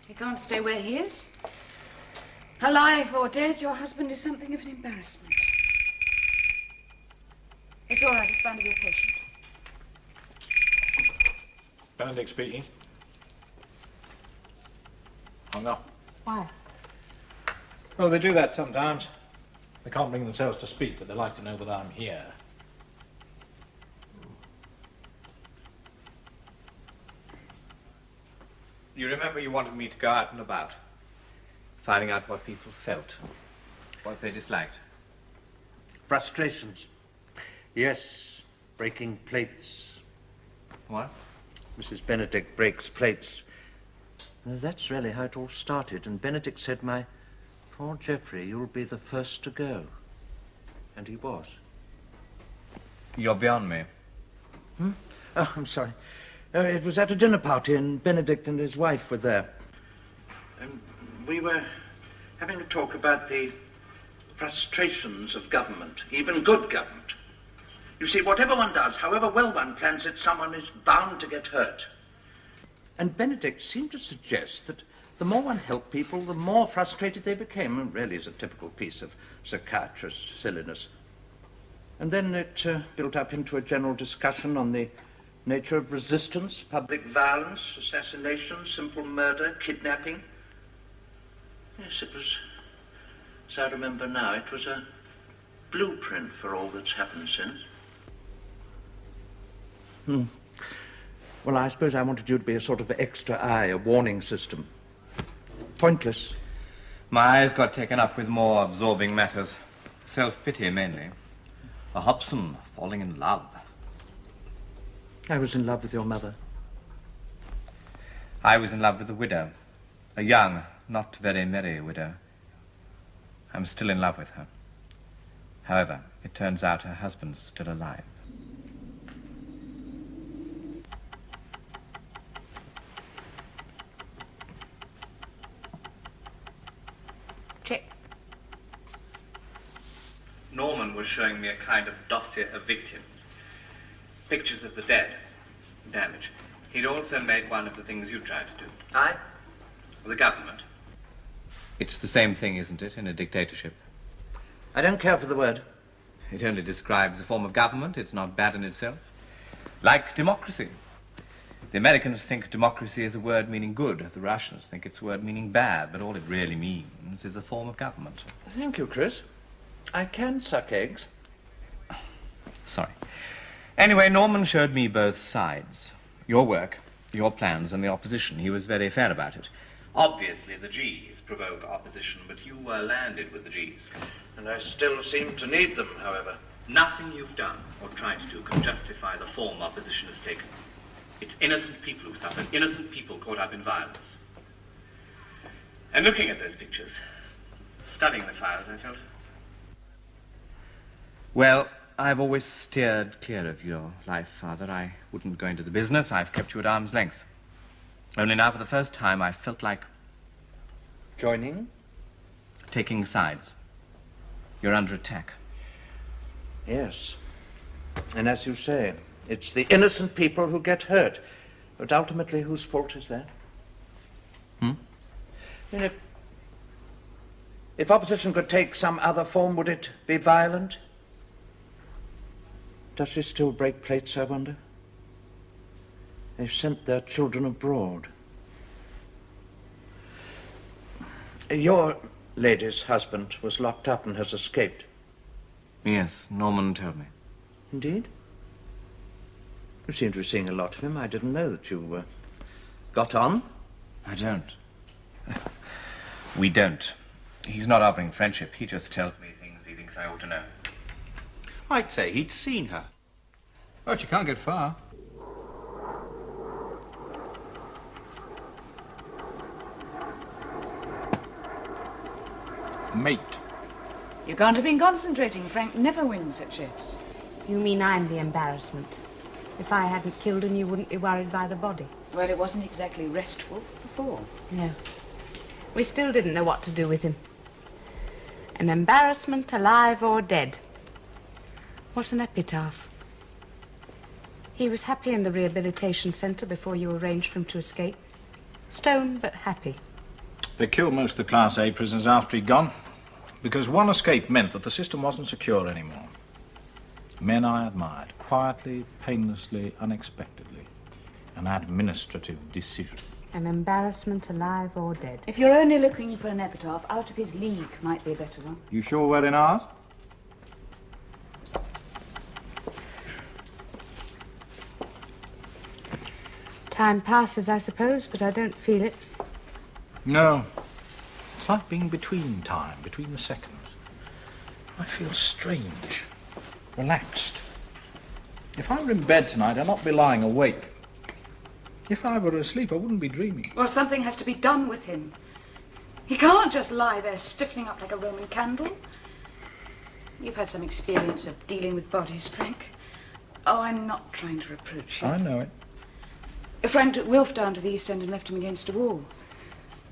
He can't stay where he is. Alive or dead, your husband is something of an embarrassment. It's all right, it's bound to be a patient. Benedict speaking. Hung up. Why? Oh, they do that sometimes. They can't bring themselves to speak, but they like to know that I'm here. You remember you wanted me to go out and about, finding out what people felt, what they disliked. Frustrations. Yes, breaking plates. What? Mrs. Benedict breaks plates. Now, that's really how it all started, and Benedict said, "My poor Geoffrey, you'll be the first to go." And he was. You're beyond me. Oh, I'm sorry. It was at a dinner party, and Benedict and his wife were there. And we were having a talk about the frustrations of government, even good government. You see, whatever one does, however well one plans it, someone is bound to get hurt. And Benedict seemed to suggest that the more one helped people, the more frustrated they became, and really is a typical piece of psychiatrist silliness. And then it built up into a general discussion on the nature of resistance, public violence, assassination, simple murder, kidnapping. Yes, it was, as I remember now, it was a blueprint for all that's happened since. Well, I suppose I wanted you to be a sort of extra eye, a warning system. Pointless. My eyes got taken up with more absorbing matters. Self-pity, mainly. A Hobson falling in love. I was in love with your mother. I was in love with a widow. A young, not very merry widow. I'm still in love with her. However, it turns out her husband's still alive. Check. Norman was showing me a kind of dossier of victims. Pictures of the dead, damage. He'd also made one of the things you tried to do. I? The government. It's the same thing, isn't it, in a dictatorship? I don't care for the word. It only describes a form of government. It's not bad in itself. Like democracy. The Americans think democracy is a word meaning good. The Russians think it's a word meaning bad. But all it really means is a form of government. Thank you, Chris. I can suck eggs. Sorry. Anyway, Norman showed me both sides. Your work, your plans, and the opposition. He was very fair about it. Obviously, the G's provoke opposition, but you landed with the G's. And I still seem to need them, however. Nothing you've done or tried to do can justify the form opposition has taken. It's innocent people who suffer, innocent people caught up in violence. And looking at those pictures, studying the files, I felt... Well, I've always steered clear of your life, Father. I wouldn't go into the business. I've kept you at arm's length. Only now, for the first time, I felt like... Joining? Taking sides. You're under attack. Yes. And as you say, it's the innocent people who get hurt. But ultimately, whose fault is that? I mean, if opposition could take some other form, would it be violent? Does she still break plates, I wonder? They've sent their children abroad. Your lady's husband was locked up and has escaped. Yes, Norman told me. Indeed? You seem to be seeing a lot of him. I didn't know that you got on. I don't. We don't. He's not offering friendship. He just tells me things he thinks I ought to know. I'd say he'd seen her. But you can't get far. Mate. You can't have been concentrating. Frank never wins at chess. You mean I'm the embarrassment? If I hadn't killed him, you wouldn't be worried by the body? Well, it wasn't exactly restful before. No. We still didn't know what to do with him. An embarrassment, alive or dead. What an epitaph. He was happy in the rehabilitation centre before you arranged for him to escape. Stoned, but happy. They killed most of the Class A prisoners after he'd gone, because one escape meant that the system wasn't secure anymore. Men I admired, quietly, painlessly, unexpectedly. An administrative decision. An embarrassment, alive or dead. If you're only looking for an epitaph, Out of His League might be a better one. You sure we're in ours? Time passes, I suppose, but I don't feel it. No. It's like being between time, between the seconds. I feel strange, relaxed. If I were in bed tonight, I'd not be lying awake. If I were asleep, I wouldn't be dreaming. Well, something has to be done with him. He can't just lie there stiffening up like a Roman candle. You've had some experience of dealing with bodies, Frank. Oh, I'm not trying to reproach you. I know it. A friend took Wilf down to the East End and left him against a wall.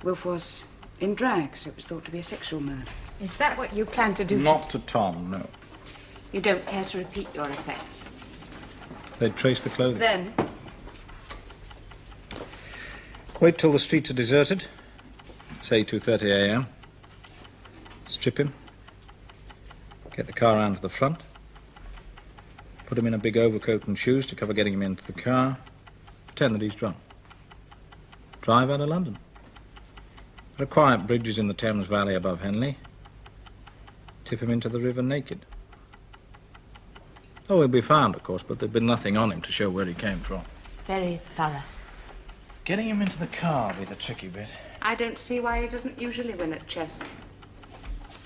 Wilf was in drag, so it was thought to be a sexual murder. Is that what you plan to do? Not to Tom, no. You don't care to repeat your effects? They'd trace the clothing. Then, Wait till the streets are deserted. Say 2:30 a.m. Strip him. Get the car round to the front. Put him in a big overcoat and shoes to cover getting him into the car. Pretend that he's drunk. Drive out of London. There are quiet bridges in the Thames Valley above Henley. Tip him into the river naked. Oh, he'll be found, of course, but there'd been nothing on him to show where he came from. Very thorough. Getting him into the car will be the tricky bit. I don't see why he doesn't usually win at chess.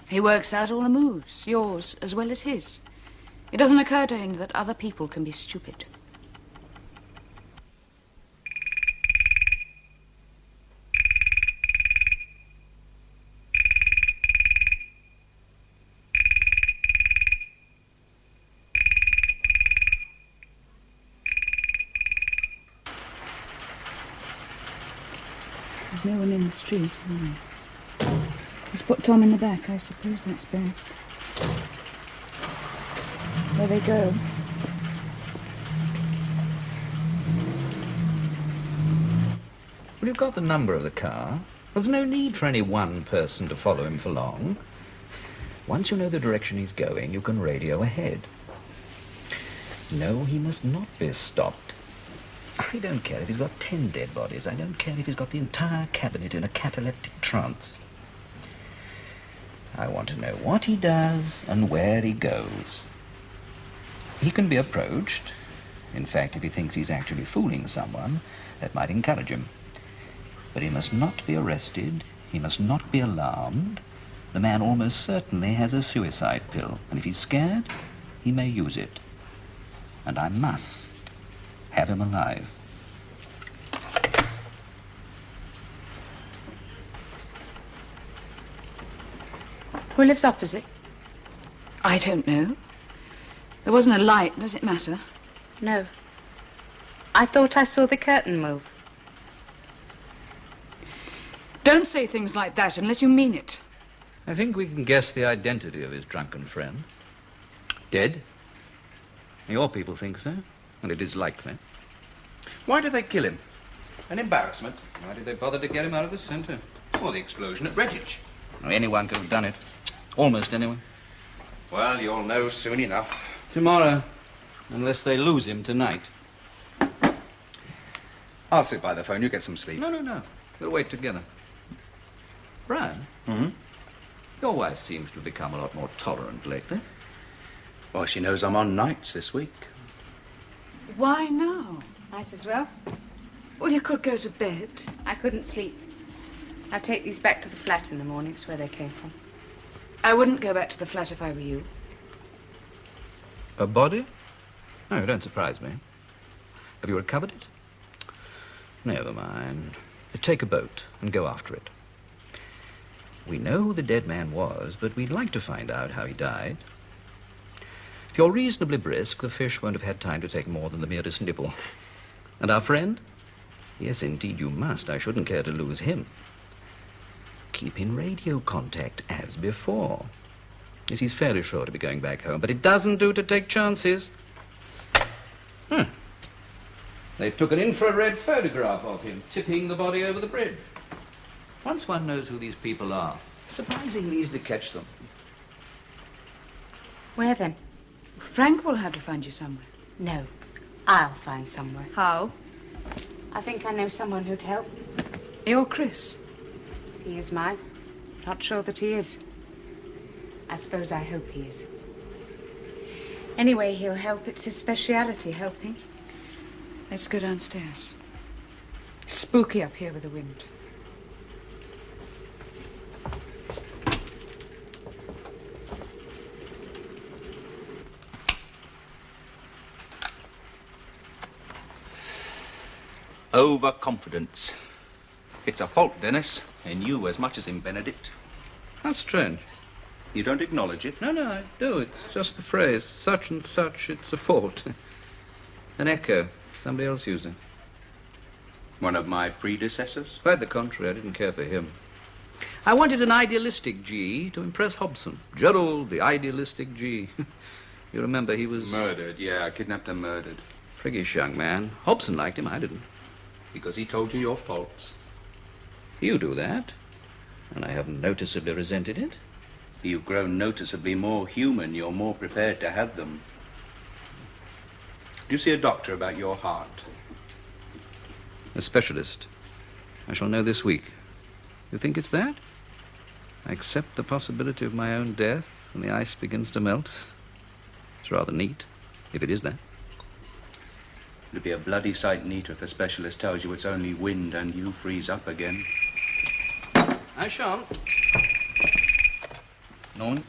he works out all the moves, yours as well as his. It doesn't occur to him that other people can be stupid. There's no one in the street, He's put Tom in the back. I suppose that's best. There they go. Well, you've got the number of the car. There's no need for any one person to follow him for long. Once you know the direction he's going, you can radio ahead. No, he must not be stopped. I don't care if he's got 10 dead bodies. I don't care if he's got the entire cabinet in a cataleptic trance. I want to know what he does and where he goes. He can be approached. In fact, if he thinks he's actually fooling someone, that might encourage him. But he must not be arrested. He must not be alarmed. The man almost certainly has a suicide pill, and if he's scared, he may use it. And I must have him alive. Who lives opposite? I don't know. There wasn't a light. Does it matter? No. I thought I saw the curtain move. Don't say things like that unless you mean it. I think we can guess the identity of his drunken friend. Dead? Your people think so, and it is likely. Why did they kill him? An embarrassment? Why did they bother to get him out of the centre? Or the explosion at Redditch? Anyone could have done it. Almost anyone. Well, you'll know soon enough. Tomorrow, unless they lose him tonight. I'll sit by the phone. You get some sleep. No. We'll wait together. Brian? Mm-hmm. Your wife seems to have become a lot more tolerant lately. Well, she knows I'm on nights this week. Why now? Might as well. Well, you could go to bed. I couldn't sleep. I'll take these back to the flat in the morning. It's where they came from. I wouldn't go back to the flat if I were you. A body? No, don't surprise me. Have you recovered it? Never mind. Take a boat and go after it. We know who the dead man was, but we'd like to find out how he died. If you're reasonably brisk, the fish won't have had time to take more than the merest nibble. And our friend? Yes, indeed, you must. I shouldn't care to lose him. Keep in radio contact as before. Yes, he's fairly sure to be going back home, but it doesn't do to take chances. They took an infrared photograph of him, tipping the body over the bridge. Once one knows who these people are, surprisingly easy to catch them. Where then? Frank will have to find you somewhere. No, I'll find somewhere. How? I think I know someone who'd help. You're Chris. He is mine. Not sure that he is. I suppose I hope he is. Anyway, he'll help. It's his speciality, helping. Let's go downstairs. Spooky up here with the wind. Overconfidence. It's a fault, Dennis, in you as much as in Benedict. How strange. You don't acknowledge it. No, I do. It's just the phrase, such and such, it's a fault. An echo. Somebody else used it. One of my predecessors? Quite the contrary. I didn't care for him. I wanted an idealistic G to impress Hobson. Gerald, the idealistic G. You remember he was... Murdered, yeah. Kidnapped and murdered. Priggish young man. Hobson liked him. I didn't. Because he told you your faults. You do that, and I haven't noticeably resented it. You've grown noticeably more human. You're more prepared to have them. Do you see a doctor about your heart? A specialist. I shall know this week. You think it's that? I accept the possibility of my own death when the ice begins to melt. It's rather neat, if it is that. It'd be a bloody sight neater if the specialist tells you it's only wind and you freeze up again. I shan't. Norman?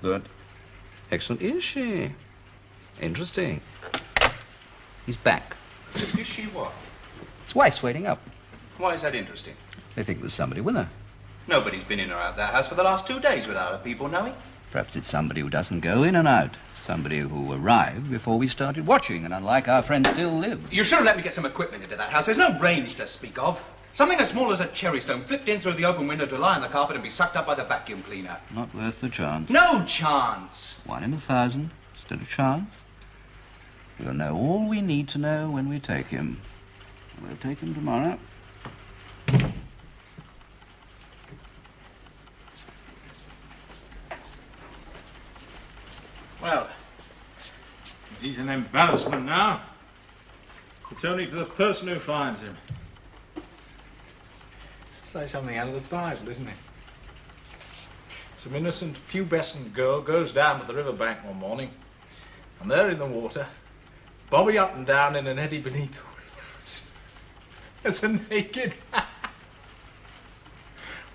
Good. Excellent. Is she? Interesting. He's back. Is she what? His wife's waiting up. Why is that interesting? They think there's somebody with her. Nobody's been in or out that house for the last 2 days without her people knowing. Perhaps it's somebody who doesn't go in and out. Somebody who arrived before we started watching, and unlike our friend, still lives. You should have let me get some equipment into that house. There's no range to speak of. Something as small as a cherry stone flipped in through the open window to lie on the carpet and be sucked up by the vacuum cleaner. Not worth the chance. No chance. 1 in 1,000. Still a chance. We'll know all we need to know when we take him. We'll take him tomorrow. Well, he's an embarrassment now. It's only to the person who finds him. It's like something out of the Bible, isn't it? Some innocent, pubescent girl goes down to the riverbank one morning, and there in the water, bobbing up and down in an eddy beneath the willows, there's a naked man.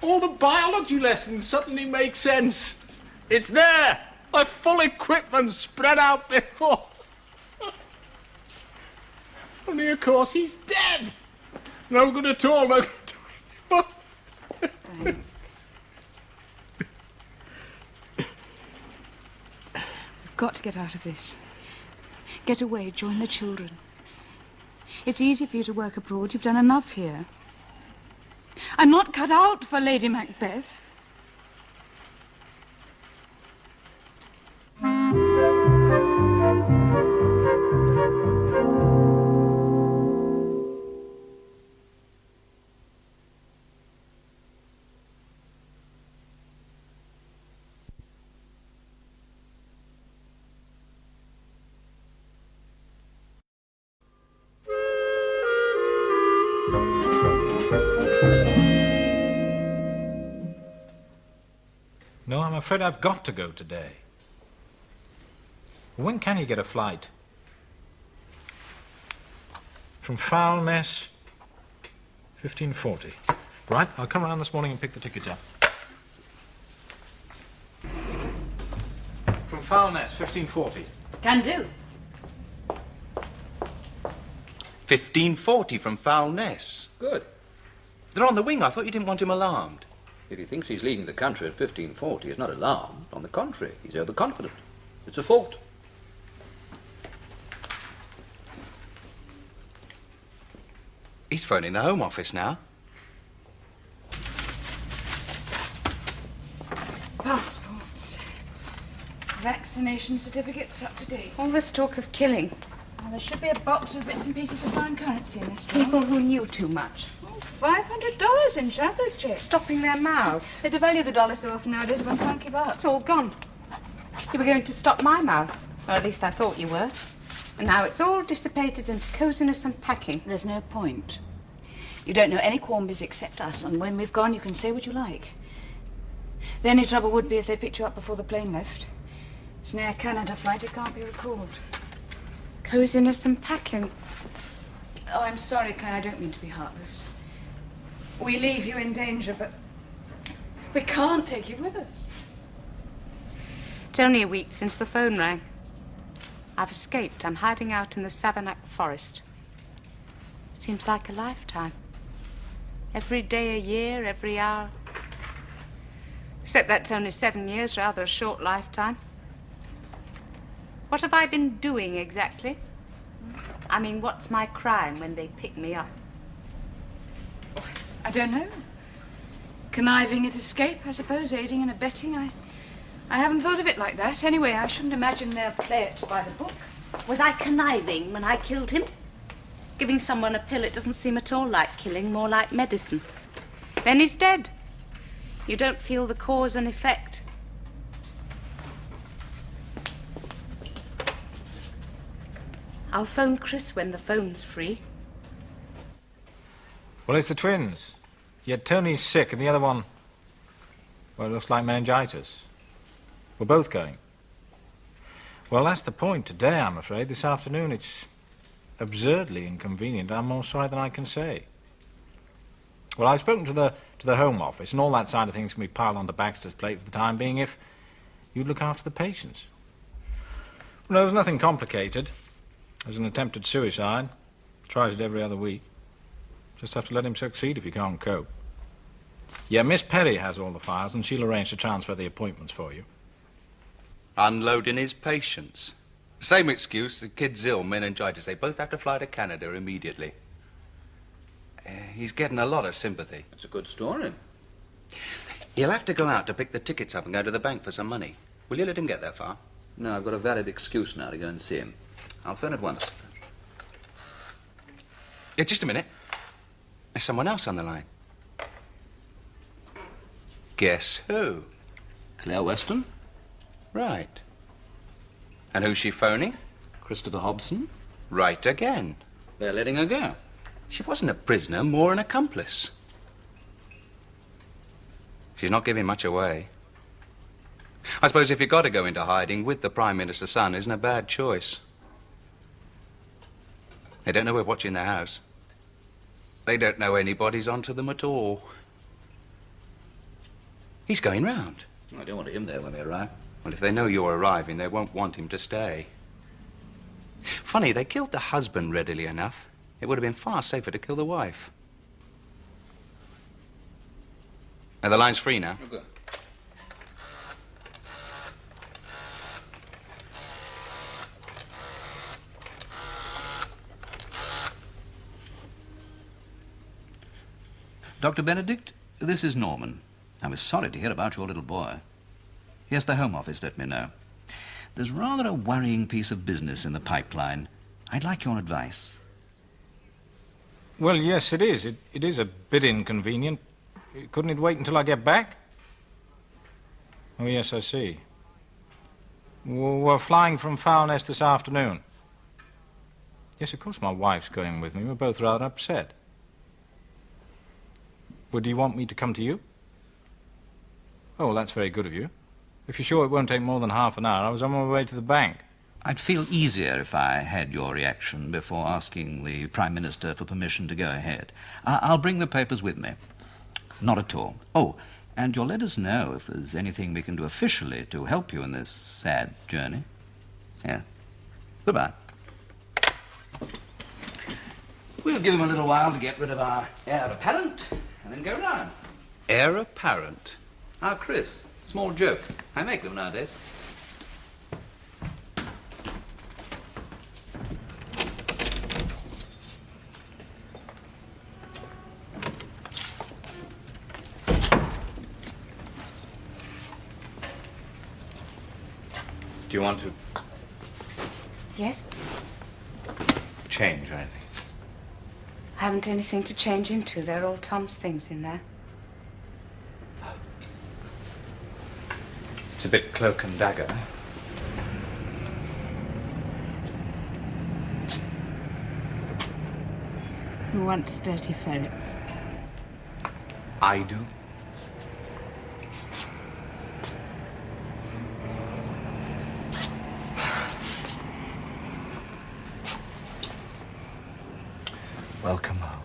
All the biology lessons suddenly make sense. It's there, a full equipment spread out before. Only, of course, he's dead. No good at all, no good at all. We've got to get out of this. Get away, join the children. It's easy for you to work abroad. You've done enough here. I'm not cut out for Lady Macbeth. No, I'm afraid I've got to go today. When can you get a flight? From Foulness, 15:40. Right, I'll come around this morning and pick the tickets up. From Foulness, 15:40. Can do. 15:40 from Foulness. Good. They're on the wing. I thought you didn't want him alarmed. If he thinks he's leaving the country at 15:40, he's not alarmed. On the contrary, he's overconfident. It's a fault. He's phoning the Home Office now. Passports. Vaccination certificates up to date. All this talk of killing. Now, there should be a box with bits and pieces of foreign currency in this drawer. People who knew too much. Oh, $500 in traveller's checks. Stopping their mouths. They devalue the dollar so often nowadays, one can't keep up. It's all gone. You were going to stop my mouth. Or at least I thought you were. And now it's all dissipated into coziness and packing. There's no point. You don't know any Quarmbys except us, and when we've gone, you can say what you like. The only trouble would be if they picked you up before the plane left. It's an Air Canada flight, it can't be recalled. Coziness and packing. Oh, I'm sorry, Claire, I don't mean to be heartless. We leave you in danger, but we can't take you with us. It's only a week since the phone rang. I've escaped. I'm hiding out in the Savanac forest. Seems like a lifetime. Every day a year, every hour. Except that's only 7 years, rather a short lifetime. What have I been doing exactly? I mean, what's my crime when they pick me up? I don't know. Conniving at escape, I suppose, aiding and abetting. I haven't thought of it like that. Anyway, I shouldn't imagine they'll play it by the book. Was I conniving when I killed him? Giving someone a pill, it doesn't seem at all like killing, more like medicine. Then he's dead. You don't feel the cause and effect. I'll phone Chris when the phone's free. Well, it's the twins. Yet Tony's sick and the other one, well, it looks like meningitis. We're both going. Well, that's the point today, I'm afraid. This afternoon, it's absurdly inconvenient. I'm more sorry than I can say. Well, I've spoken to the Home Office, and all that side of things can be piled onto Baxter's plate for the time being if you'd look after the patients. Well, no, there's nothing complicated. There's an attempted suicide. Tries it every other week. Just have to let him succeed if you can't cope. Yeah, Miss Perry has all the files, and she'll arrange to transfer the appointments for you. Unloading his patients. Same excuse, the kid's ill, meningitis. They both have to fly to Canada immediately. He's getting a lot of sympathy. It's a good story. He'll have to go out to pick the tickets up and go to the bank for some money. Will you let him get that far? No, I've got a valid excuse now to go and see him. I'll phone at once. Yeah, just a minute. There's someone else on the line. Guess who? Claire Weston? Right. And who's she phoning? Christopher Hobson? Right again. They're letting her go. She wasn't a prisoner, more an accomplice. She's not giving much away. I suppose if you've got to go into hiding with the Prime Minister's son, isn't a bad choice. They don't know we're watching the house. They don't know anybody's onto them at all. He's going round. I don't want him there when we arrive. Well, if they know you're arriving, they won't want him to stay. Funny, they killed the husband readily enough. It would have been far safer to kill the wife. Now, the line's free now. Okay. Dr. Benedict, this is Norman. I was sorry to hear about your little boy. Yes, the Home Office let me know. There's rather a worrying piece of business in the pipeline. I'd like your advice. Well, yes, it is. It is a bit inconvenient. Couldn't it wait until I get back? Oh, yes, I see. We're flying from Foulness this afternoon. Yes, of course my wife's going with me. We're both rather upset. Would you want me to come to you? Oh, well, that's very good of you. If you're sure it won't take more than half an hour, I was on my way to the bank. I'd feel easier if I had your reaction before asking the Prime Minister for permission to go ahead. I'll bring the papers with me. Not at all. Oh, and you'll let us know if there's anything we can do officially to help you in this sad journey. Yeah. Goodbye. We'll give him a little while to get rid of our heir apparent and then go round. Heir apparent? Chris. Small joke. I make them nowadays. Do you want to Yes? change or anything? I haven't anything to change into. They're all Tom's things in there. It's a bit cloak and dagger. Who wants dirty ferrets? I do. Welcome home.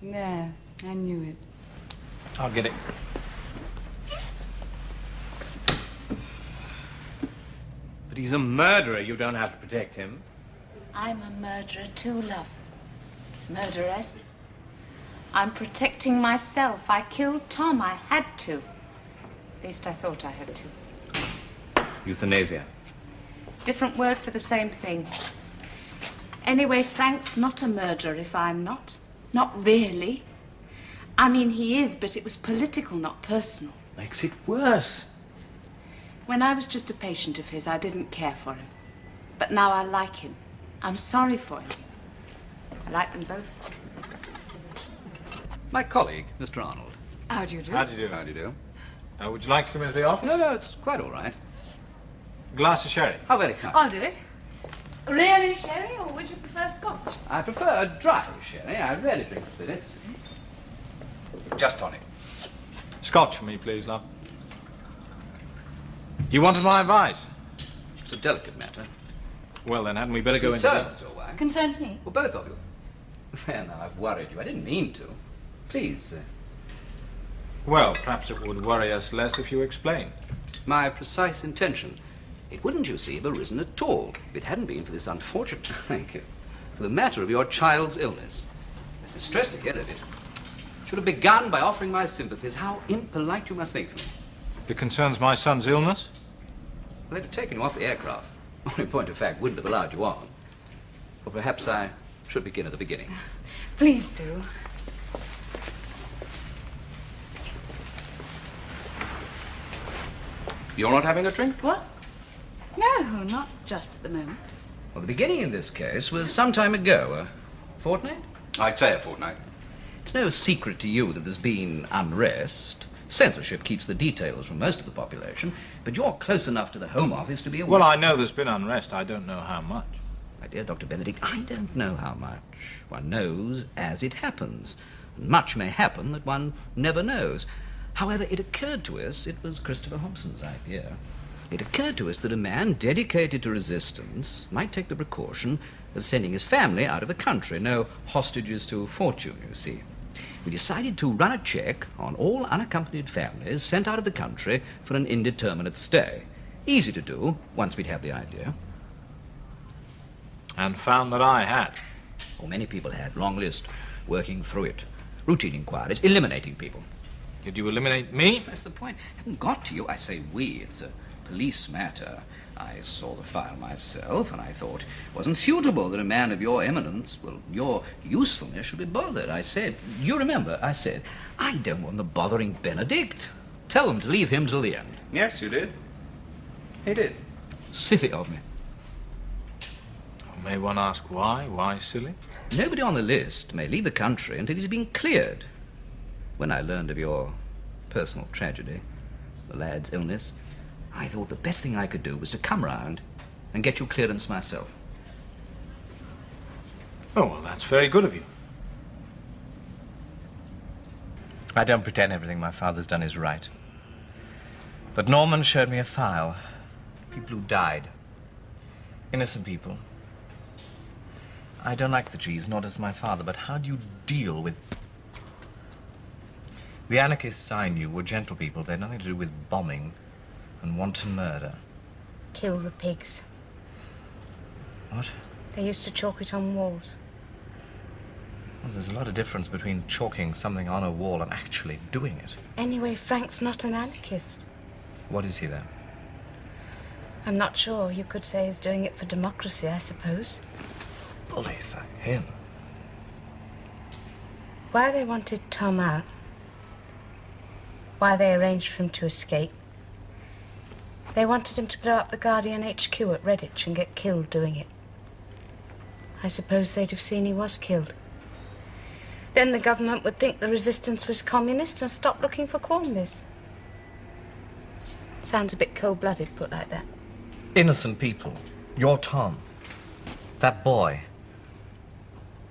Yeah, I knew it. I'll get it. But he's a murderer. You don't have to protect him. I'm a murderer too, love. Murderess. I'm protecting myself. I killed Tom. I had to. At least I thought I had to. Euthanasia. Different word for the same thing. Anyway, Frank's not a murderer if I'm not. Not really. I mean, he is, but it was political, not personal. Makes it worse. When I was just a patient of his, I didn't care for him. But now I like him. I'm sorry for him. I like them both. My colleague, Mr. Arnold. How do you do? How do you do? How do you do? Would you like to come into the office? No, it's quite all right. Glass of sherry. How very kind. I'll do it. Really sherry, or would you prefer scotch? I prefer dry sherry. I rarely drink spirits. Just tonic. Scotch for me, please, love. You wanted my advice? It's a delicate matter. Well, then, hadn't we better go into the... Concerns your wife. Concerns me. Well, both of you. There, now, I've worried you. I didn't mean to. Please, Well, perhaps it would worry us less if you explained. my precise intention. It wouldn't, you see, have arisen at all if it hadn't been for this unfortunate, thank you, for the matter of your child's illness. I was distressed to hear of it. Should have begun by offering my sympathies. How impolite you must think of me. It concerns my son's illness? Well, they'd have taken you off the aircraft. Only in point of fact, wouldn't have allowed you on. Or perhaps I should begin at the beginning. Please do. You're not having a drink? What? No, not just at the moment. Well, the beginning in this case was some time ago, a fortnight? I'd say a fortnight. It's no secret to you that there's been unrest. Censorship keeps the details from most of the population, but you're close enough to the Home Office to be aware. Well, I know there's been unrest. I don't know how much. My dear Dr. Benedict, I don't know how much. One knows as it happens. And much may happen that one never knows. However, it occurred to us, it was Christopher Hobson's idea, it occurred to us that a man dedicated to resistance might take the precaution of sending his family out of the country. No hostages to fortune, you see. We decided to run a check on all unaccompanied families sent out of the country for an indeterminate stay. Easy to do, once we'd had the idea. And found that I had. Oh, many people had. Long list. Working through it. Routine inquiries. Eliminating people. Did you eliminate me? That's the point. I haven't got to you. I say we. It's a police matter. I saw the file myself, and I thought it wasn't suitable that a man of your eminence, well, your usefulness, should be bothered. I said, you remember, I said, I don't want them bothering Benedict. Tell them to leave him till the end. Yes, you did. He did. Silly of me. May one ask why? Why silly? Nobody on the list may leave the country until he's been cleared. When I learned of your personal tragedy, the lad's illness, I thought the best thing I could do was to come round and get you clearance myself. Oh, well, that's very good of you. I don't pretend everything my father's done is right. But Norman showed me a file. People who died. Innocent people. I don't like the G's, nor does my father, but how do you deal with... The anarchists I knew were gentle people. They had nothing to do with bombing and wanton murder. Kill the pigs. What? They used to chalk it on walls. Well, there's a lot of difference between chalking something on a wall and actually doing it. Anyway, Frank's not an anarchist. What is he then? I'm not sure. You could say he's doing it for democracy, I suppose. Bully for him. Why they wanted Tom out, why they arranged for him to escape, They wanted him to blow up the Guardian HQ at Redditch and get killed doing it. I suppose they'd have seen he was killed. Then the government would think the resistance was communist and stop looking for Quarmbys. Sounds a bit cold-blooded, put like that. Innocent people. Your Tom. That boy.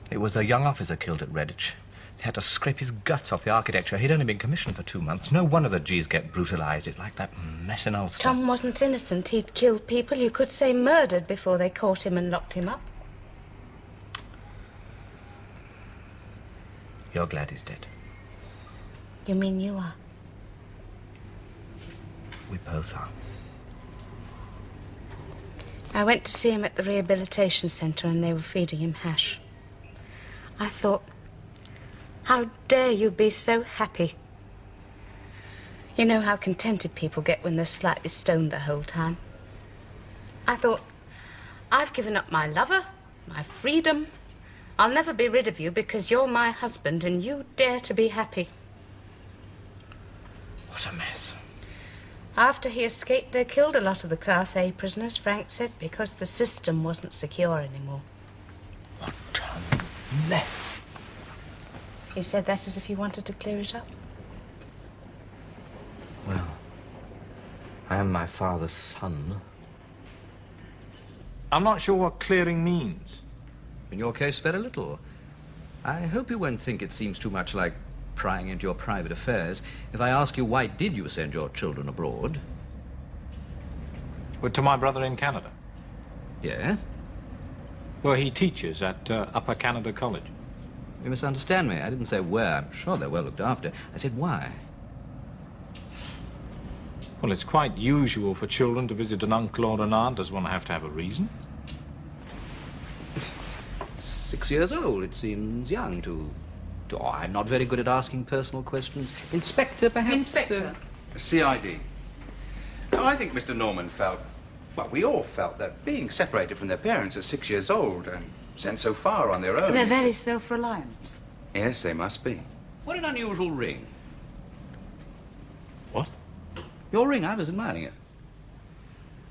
It was a young officer killed at Redditch. They had to scrape his guts off the architecture. He'd only been commissioned for 2 months. No wonder the G's get brutalized. It's like that mess in Ulster. Tom wasn't innocent. He'd killed people, you could say murdered, before they caught him and locked him up. You're glad he's dead. You mean you are? We both are. I went to see him at the rehabilitation centre and they were feeding him hash. I thought, how dare you be so happy? You know how contented people get when they're slightly stoned the whole time. I thought, I've given up my lover, my freedom. I'll never be rid of you because you're my husband and you dare to be happy. What a mess. After he escaped, they killed a lot of the Class A prisoners, Frank said, because the system wasn't secure anymore. What a mess. He said that as if he wanted to clear it up. Well, I am my father's son. I'm not sure what clearing means. In your case, very little. I hope you won't think it seems too much like prying into your private affairs if I ask you why did you send your children abroad? Well, to my brother in Canada. Yes? Well, he teaches at Upper Canada College. You misunderstand me. I didn't say where. I'm sure they're well looked after. I said why. Well, it's quite usual for children to visit an uncle or an aunt. Does one have to have a reason? 6 years old. It seems young to... Oh, I'm not very good at asking personal questions. Inspector, perhaps? Inspector. CID. Now, I think Mr. Norman felt, well, we all felt that being separated from their parents at 6 years old and sent so far on their own... They're very self-reliant. Yes, they must be. What an unusual ring. What? Your ring, I was admiring it.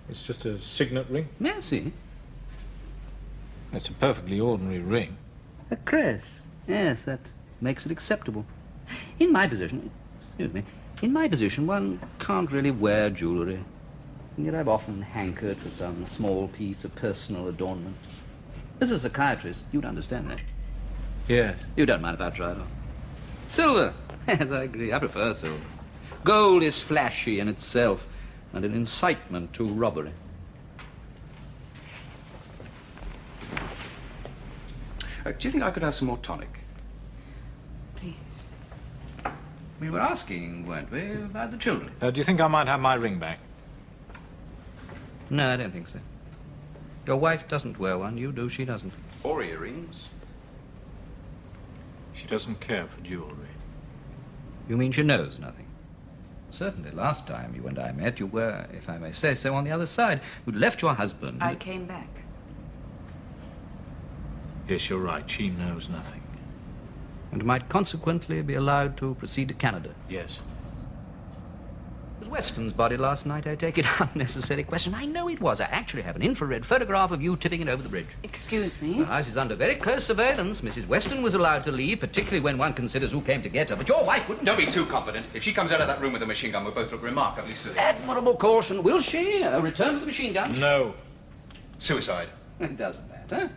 It's just a signet ring. Merci. It's a perfectly ordinary ring. A crest. Yes, that makes it acceptable. In my position, excuse me, in my position, one can't really wear jewellery. And yet I've often hankered for some small piece of personal adornment. As a psychiatrist, you'd understand that. Yes. You don't mind if I try it on. Silver. Yes, I agree. I prefer silver. Gold is flashy in itself and an incitement to robbery. Do you think I could have some more tonic? Please. We were asking, weren't we, about the children? Do you think I might have my ring back? No, I don't think so. Your wife doesn't wear one. You do, she doesn't. Or earrings? She doesn't care for jewellery. You mean she knows nothing? Certainly, last time you and I met, you were, if I may say so, on the other side. You'd left your husband... I came back. Yes, you're right. She knows nothing. And might consequently be allowed to proceed to Canada. Yes. It was Weston's body last night, I take it. Unnecessary question. I know it was. I actually have an infrared photograph of you tipping it over the bridge. Excuse me? The house is under very close surveillance. Mrs. Weston was allowed to leave, particularly when one considers who came to get her. But your wife wouldn't... Don't be too confident. If she comes out of that room with a machine gun, we'll both look remarkably silly. Admirable caution. Will she? Return to the machine gun? No. Suicide. It doesn't matter.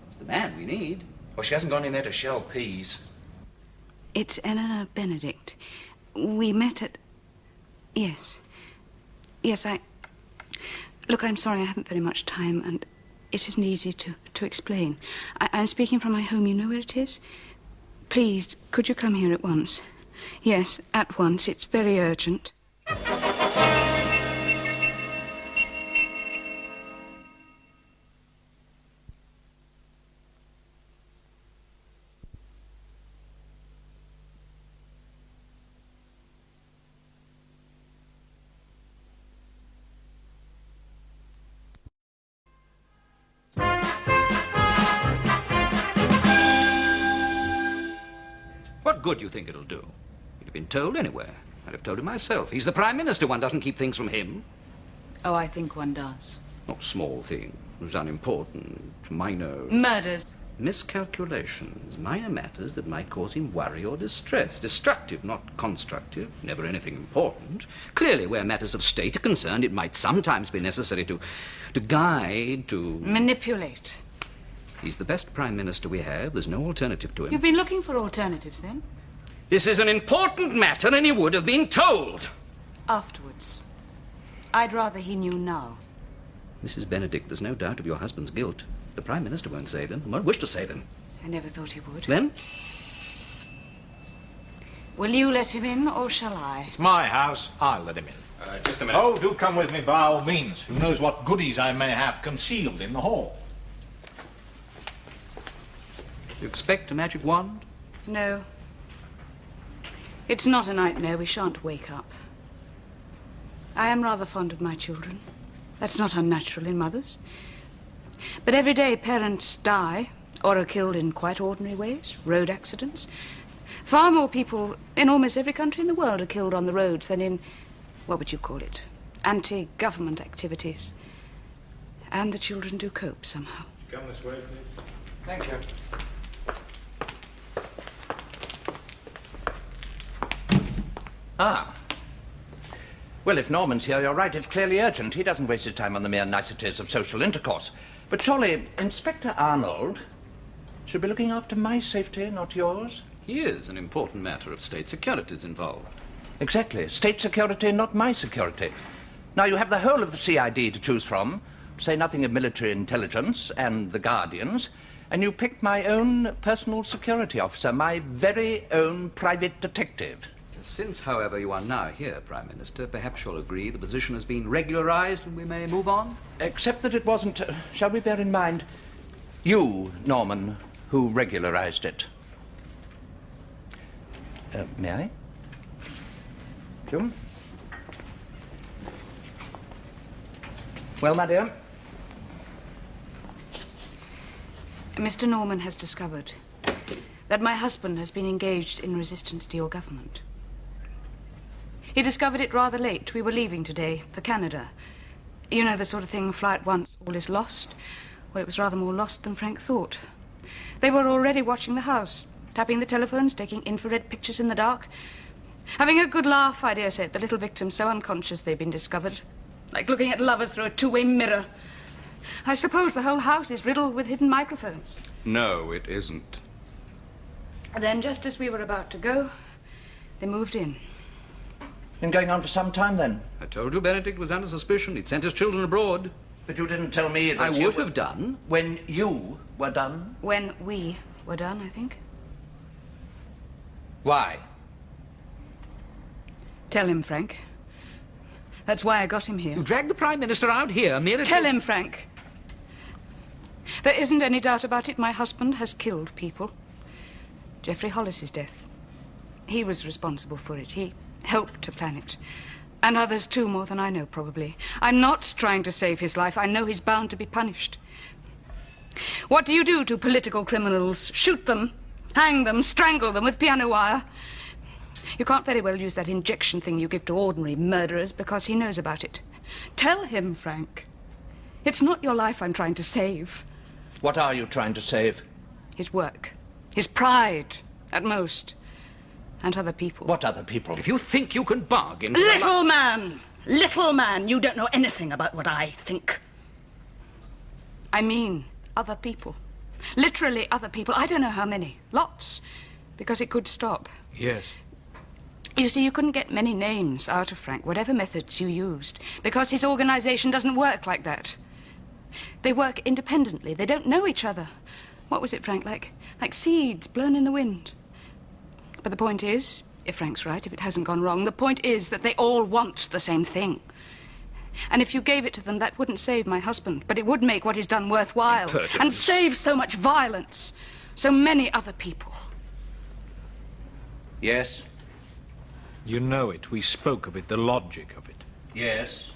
It's the man we need. Well, she hasn't gone in there to shell peas. It's Eleanor Benedict. We met at... Yes. Yes, Look, I'm sorry, I haven't very much time, and it isn't easy to explain. I'm speaking from my home. You know where it is? Please, could you come here at once? Yes, at once. It's very urgent. What good do you think it'll do? He'd have been told anywhere. I'd have told him myself. He's the Prime Minister. One doesn't keep things from him. Oh, I think one does. Not small things, unimportant, minor... Murders. Miscalculations, minor matters that might cause him worry or distress. Destructive, not constructive, never anything important. Clearly, where matters of state are concerned, it might sometimes be necessary to guide, to... Manipulate. He's the best Prime Minister we have. There's no alternative to him. You've been looking for alternatives, then? This is an important matter, and he would have been told. Afterwards. I'd rather he knew now. Mrs. Benedict, there's no doubt of your husband's guilt. The Prime Minister won't save him, won't wish to save him. I never thought he would. Then? Will you let him in, or shall I? It's my house. I'll let him in. Just a minute. Oh, do come with me by all means. Who knows what goodies I may have concealed in the hall? You expect a magic wand? No. It's not a nightmare. We shan't wake up. I am rather fond of my children. That's not unnatural in mothers. But every day parents die, or are killed in quite ordinary ways, road accidents. Far more people in almost every country in the world are killed on the roads than in, what would you call it, anti-government activities. And the children do cope somehow. Come this way, please. Thank you. Ah. Well, if Norman's here, you're right. It's clearly urgent. He doesn't waste his time on the mere niceties of social intercourse. But surely Inspector Arnold should be looking after my safety, not yours. He is. An important matter of state security is involved. Exactly. State security, not my security. Now, you have the whole of the CID to choose from, to say nothing of military intelligence and the Guardians, and you picked my own personal security officer, my very own private detective. Since, however, you are now here, Prime Minister, perhaps you'll agree the position has been regularized and we may move on? Except that it wasn't, shall we bear in mind, you, Norman, who regularized it. May I? Jim? Well, my dear? Mr. Norman has discovered that my husband has been engaged in resistance to your government. He discovered it rather late. We were leaving today for Canada. You know the sort of thing, flight once, all is lost. Well, it was rather more lost than Frank thought. They were already watching the house, tapping the telephones, taking infrared pictures in the dark. Having a good laugh, I dare say, at the little victim so unconscious they've been discovered. Like looking at lovers through a two-way mirror. I suppose the whole house is riddled with hidden microphones. No, it isn't. Then, just as we were about to go, they moved in. Been going on for some time, then? I told you Benedict was under suspicion. He'd sent his children abroad. But you didn't tell me that I you would were- have done. When you were done? When we were done, I think. Why? Tell him, Frank. That's why I got him here. You dragged the Prime Minister out here merely to... Tell him, Frank. There isn't any doubt about it. My husband has killed people. Geoffrey Hollis's death. He was responsible for it. He helped to plan it. And others too, more than I know, probably. I'm not trying to save his life. I know he's bound to be punished. What do you do to political criminals? Shoot them, hang them, strangle them with piano wire? You can't very well use that injection thing you give to ordinary murderers because he knows about it. Tell him, Frank. It's not your life I'm trying to save. What are you trying to save? His work. His pride, at most. And other people. What other people? If you think you can bargain... Little man! Little man! You don't know anything about what I think. I mean, other people. Literally other people. I don't know how many. Lots. Because it could stop. Yes. You see, you couldn't get many names out of Frank, whatever methods you used, because his organization doesn't work like that. They work independently. They don't know each other. What was it, Frank? Like seeds blown in the wind. But the point is, if Frank's right, if it hasn't gone wrong, the point is that they all want the same thing. And if you gave it to them, that wouldn't save my husband, but it would make what he's done worthwhile. Impertinence. And save so much violence. So many other people. Yes? You know it. We spoke of it, the logic of it. Yes.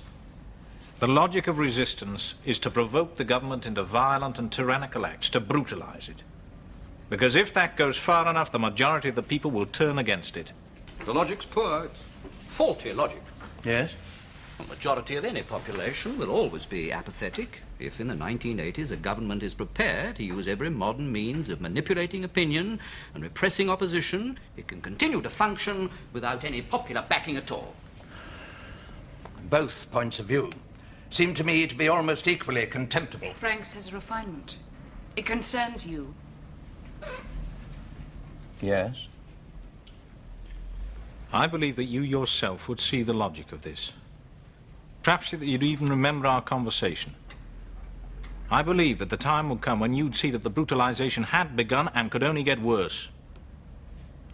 The logic of resistance is to provoke the government into violent and tyrannical acts, to brutalize it. Because if that goes far enough, the majority of the people will turn against it. The logic's poor. It's faulty logic. Yes? The majority of any population will always be apathetic if in the 1980s a government is prepared to use every modern means of manipulating opinion and repressing opposition. It can continue to function without any popular backing at all. Both points of view seem to me to be almost equally contemptible. Frank's has a refinement. It concerns you. Yes? I believe that you yourself would see the logic of this. Perhaps that you'd even remember our conversation. I believe that the time would come when you'd see that the brutalization had begun and could only get worse.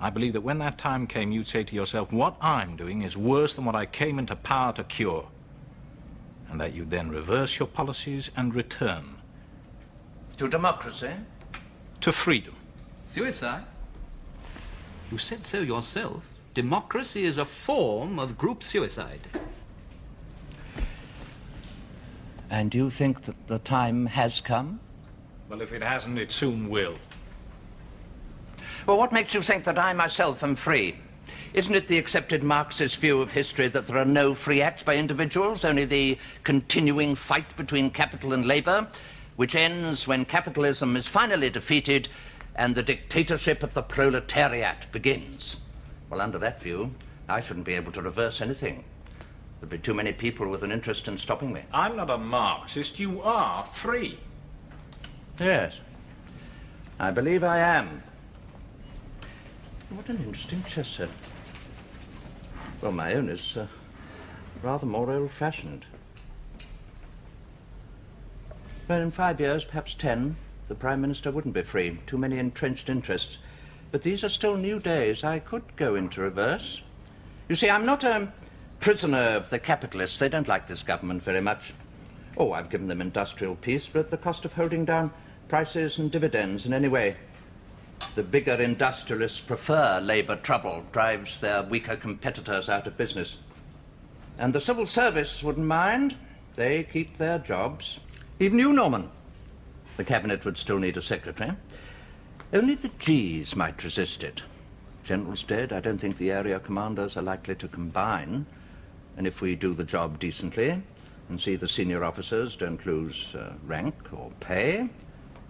I believe that when that time came, you'd say to yourself, what I'm doing is worse than what I came into power to cure. And that you'd then reverse your policies and return. To democracy? To freedom. Suicide? You said so yourself. Democracy is a form of group suicide. And you think that the time has come? Well, if it hasn't, it soon will. Well, what makes you think that I myself am free? Isn't it the accepted Marxist view of history that there are no free acts by individuals, only the continuing fight between capital and labor, which ends when capitalism is finally defeated and the dictatorship of the proletariat begins? Well, under that view, I shouldn't be able to reverse anything. There'd be too many people with an interest in stopping me. I'm not a Marxist. You are free. Yes, I believe I am. What an interesting chess set. Well, my own is rather more old-fashioned. But in 5 years, perhaps 10, the Prime Minister wouldn't be free. Too many entrenched interests. But these are still new days. I could go into reverse. You see, I'm not a prisoner of the capitalists. They don't like this government very much. Oh, I've given them industrial peace, but at the cost of holding down prices and dividends. And anyway, the bigger industrialists prefer labor trouble, drives their weaker competitors out of business. And the civil service wouldn't mind. They keep their jobs. Even you, Norman. The cabinet would still need a secretary. Only the Gs might resist it. General's dead. I don't think the area commanders are likely to combine. And if we do the job decently and see the senior officers don't lose rank or pay,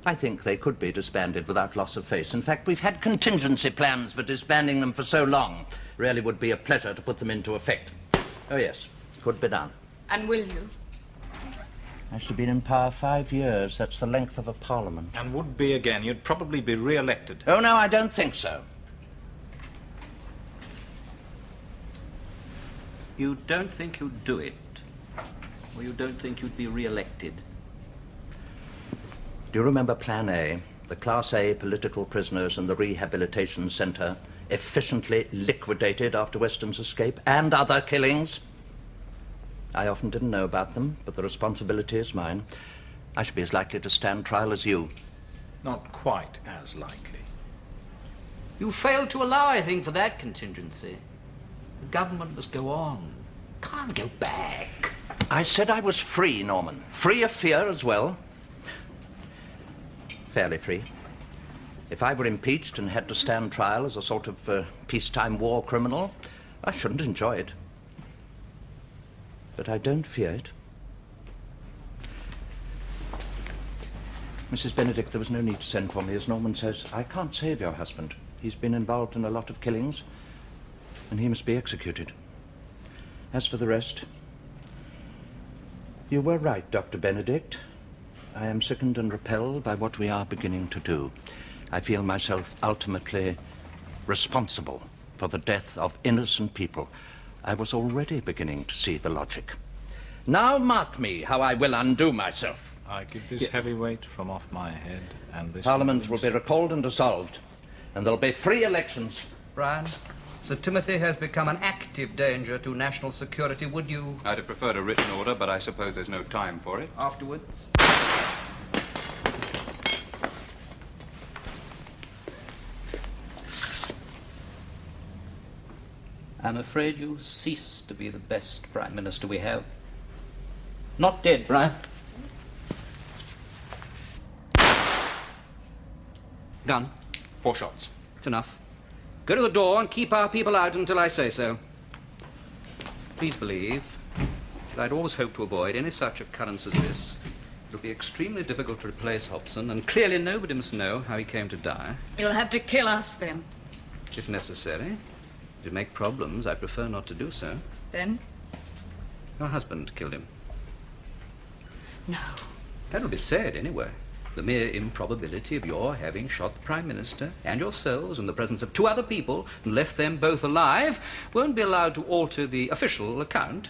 I think they could be disbanded without loss of face. In fact, we've had contingency plans for disbanding them for so long. Really would be a pleasure to put them into effect. Oh, yes, could be done. And will you? I should have been in power 5 years. That's the length of a parliament. And would be again. You'd probably be re-elected. Oh, no, I don't think so. You don't think you'd do it? Or you don't think you'd be re-elected? Do you remember Plan A? The Class A political prisoners in the rehabilitation centre efficiently liquidated after Weston's escape, and other killings? I often didn't know about them, but the responsibility is mine. I should be as likely to stand trial as you. Not quite as likely. You failed to allow, I think, for that contingency. The government must go on. Can't go back. I said I was free, Norman. Free of fear as well. Fairly free. If I were impeached and had to stand trial as a sort of peacetime war criminal, I shouldn't enjoy it. But I don't fear it. Mrs. Benedict, there was no need to send for me. As Norman says, I can't save your husband. He's been involved in a lot of killings, and he must be executed. As for the rest, you were right, Dr. Benedict. I am sickened and repelled by what we are beginning to do. I feel myself ultimately responsible for the death of innocent people. I was already beginning to see the logic. Now mark me how I will undo myself. I give this heavy weight from off my head, and this... Parliament will be recalled and dissolved, and there'll be free elections. Brian, Sir Timothy has become an active danger to national security. Would you... I'd have preferred a written order, but I suppose there's no time for it. afterwards? I'm afraid you'll cease to be the best Prime Minister we have. Not dead, Brian. Gun. 4 shots. It's enough. Go to the door and keep our people out until I say so. Please believe But I'd always hoped to avoid any such occurrence as this. It'll be extremely difficult to replace Hobson, and clearly nobody must know how he came to die. You'll have to kill us, then. If necessary. It'd make problems. I prefer not to do so. Then? Your husband killed him. No. That would be said, anyway. The mere improbability of your having shot the Prime Minister and yourselves in the presence of two other people and left them both alive won't be allowed to alter the official account,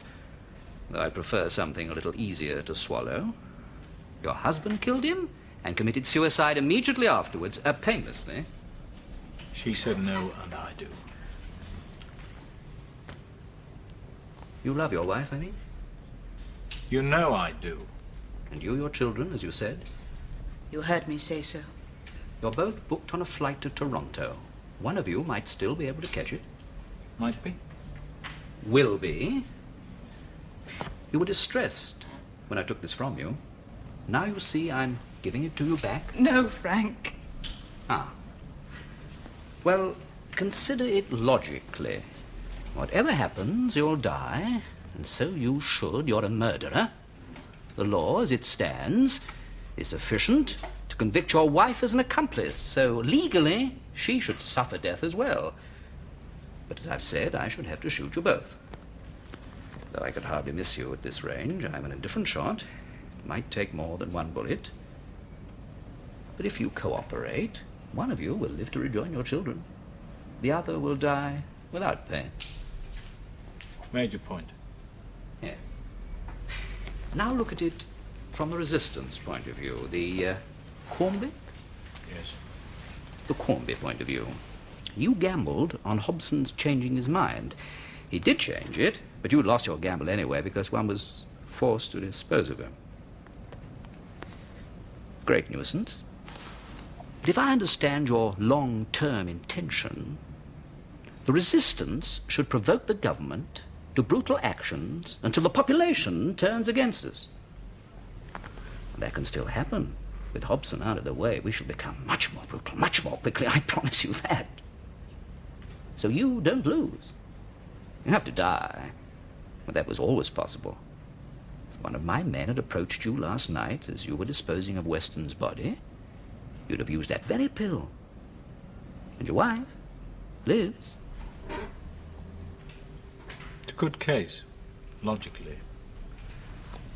though I prefer something a little easier to swallow. Your husband killed him and committed suicide immediately afterwards, painlessly. She said no, and I do. You love your wife, I think? You know I do. And you, your children, as you said? You heard me say so. You're both booked on a flight to Toronto. One of you might still be able to catch it. Might be. Will be. You were distressed when I took this from you. Now you see I'm giving it to you back. No, Frank. Ah. Well, consider it logically. Whatever happens, you'll die, and so you should. You're a murderer. The law, as it stands, is sufficient to convict your wife as an accomplice, so legally she should suffer death as well. But as I've said, I should have to shoot you both. Though I could hardly miss you at this range. I'm an indifferent shot. It might take more than one bullet. But if you cooperate, one of you will live to rejoin your children. The other will die without pain. Major point. Yeah. Now look at it from the resistance point of view. The Quarmby? Yes. The Quarmby point of view. You gambled on Hobson's changing his mind. He did change it, but you lost your gamble anyway because one was forced to dispose of him. Great nuisance. But if I understand your long-term intention, the resistance should provoke the government to brutal actions until the population turns against us. And that can still happen. With Hobson out of the way, we shall become much more brutal, much more quickly, I promise you that. So you don't lose. You have to die. But that was always possible. If one of my men had approached you last night as you were disposing of Weston's body, you'd have used that very pill. And your wife lives. It's a good case, logically.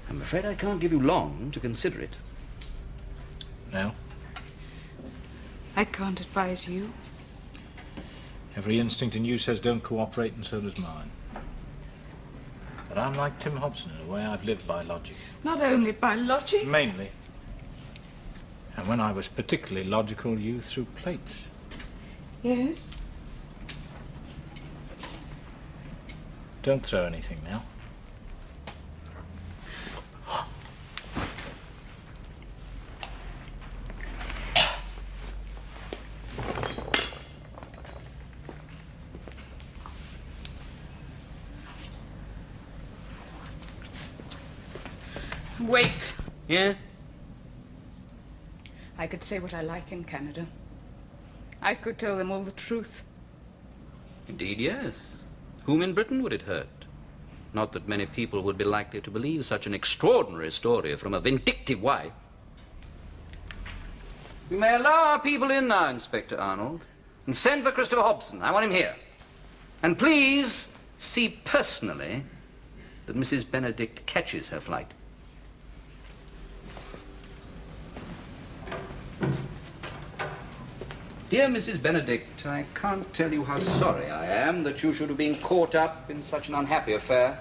I'm afraid I can't give you long to consider it. Now, I can't advise you. every instinct in you says don't cooperate, and so does mine. But I'm like Tim Hobson in a way. I've lived by logic. Not only by logic. Mainly. And when I was particularly logical, you threw plates. Yes? Don't throw anything now. Wait. Yeah? I could say what I like in Canada. I could tell them all the truth. Indeed, yes. Whom in Britain would it hurt? Not that many people would be likely to believe such an extraordinary story from a vindictive wife. We may allow our people in now, Inspector Arnold, and send for Christopher Hobson. I want him here. And please see personally that Mrs. Benedict catches her flight. Dear Mrs. Benedict, I can't tell you how sorry I am that you should have been caught up in such an unhappy affair.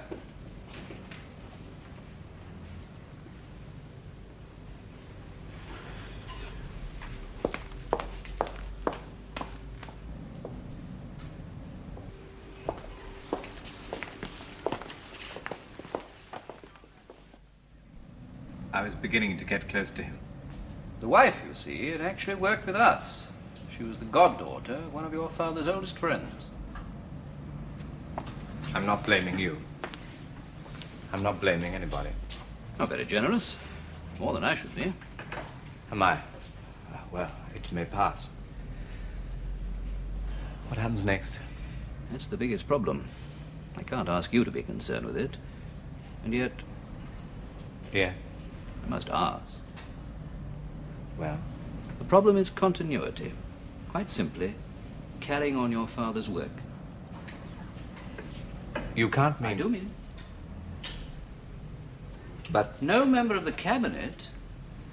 I was beginning to get close to him. The wife, you see, had actually worked with us. She was the goddaughter of one of your father's oldest friends. I'm not blaming you. I'm not blaming anybody. Not very generous. More than I should be. Am I? Well, it may pass. What happens next? That's the biggest problem. I can't ask you to be concerned with it. And yet, Yeah. I must ask. Well, The problem is continuity. Quite simply, carrying on your father's work. you can't mean... I do mean it. But no member of the cabinet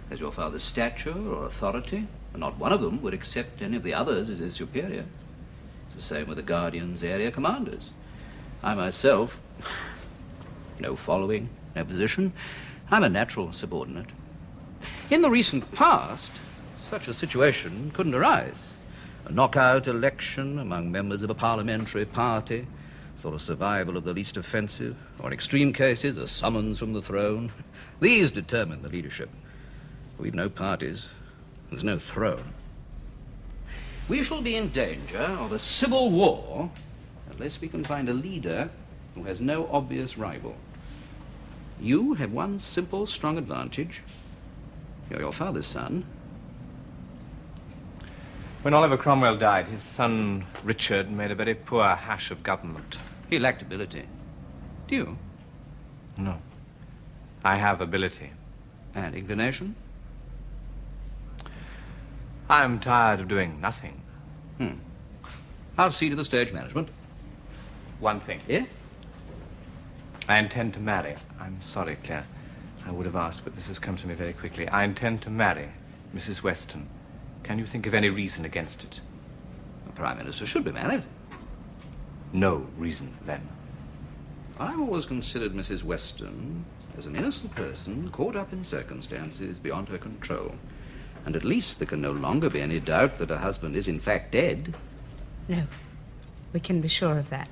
has your father's stature or authority, and not one of them would accept any of the others as his superior. It's the same with the Guardian's area commanders. I myself, no following, no position. I'm a natural subordinate. In the recent past, such a situation couldn't arise. A knockout election among members of a parliamentary party, sort of survival of the least offensive, or in extreme cases, a summons from the throne. These determine the leadership. We've no parties. There's no throne. We shall be in danger of a civil war unless we can find a leader who has no obvious rival. You have one simple, strong advantage. You're your father's son. When Oliver Cromwell died, his son Richard made a very poor hash of government. He lacked ability. Do you? No. I have ability. And inclination? I'm tired of doing nothing. I'll see to the stage management. One thing. Yeah? I intend to marry. I'm sorry, Claire. I would have asked, but this has come to me very quickly. I intend to marry Mrs. Weston. Can you think of any reason against it? The Prime Minister should be married. No reason, then. I've always considered Mrs. Weston as an innocent person caught up in circumstances beyond her control. And at least there can no longer be any doubt that her husband is in fact dead. No, we can be sure of that.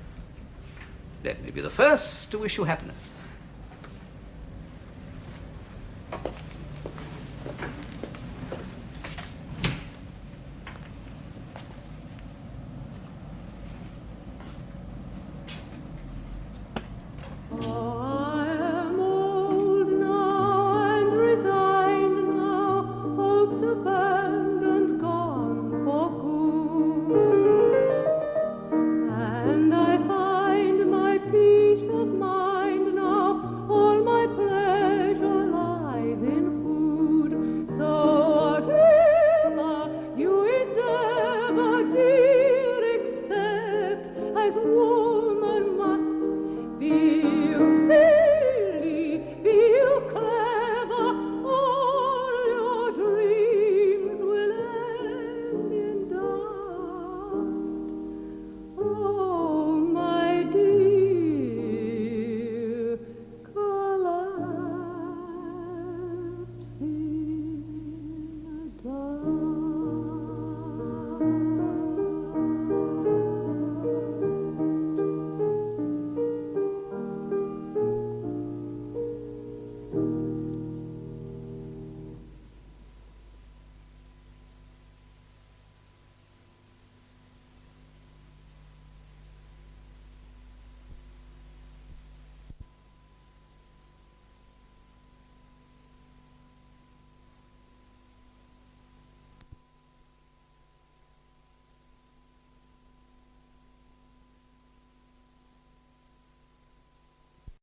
Let me be the first to wish you happiness.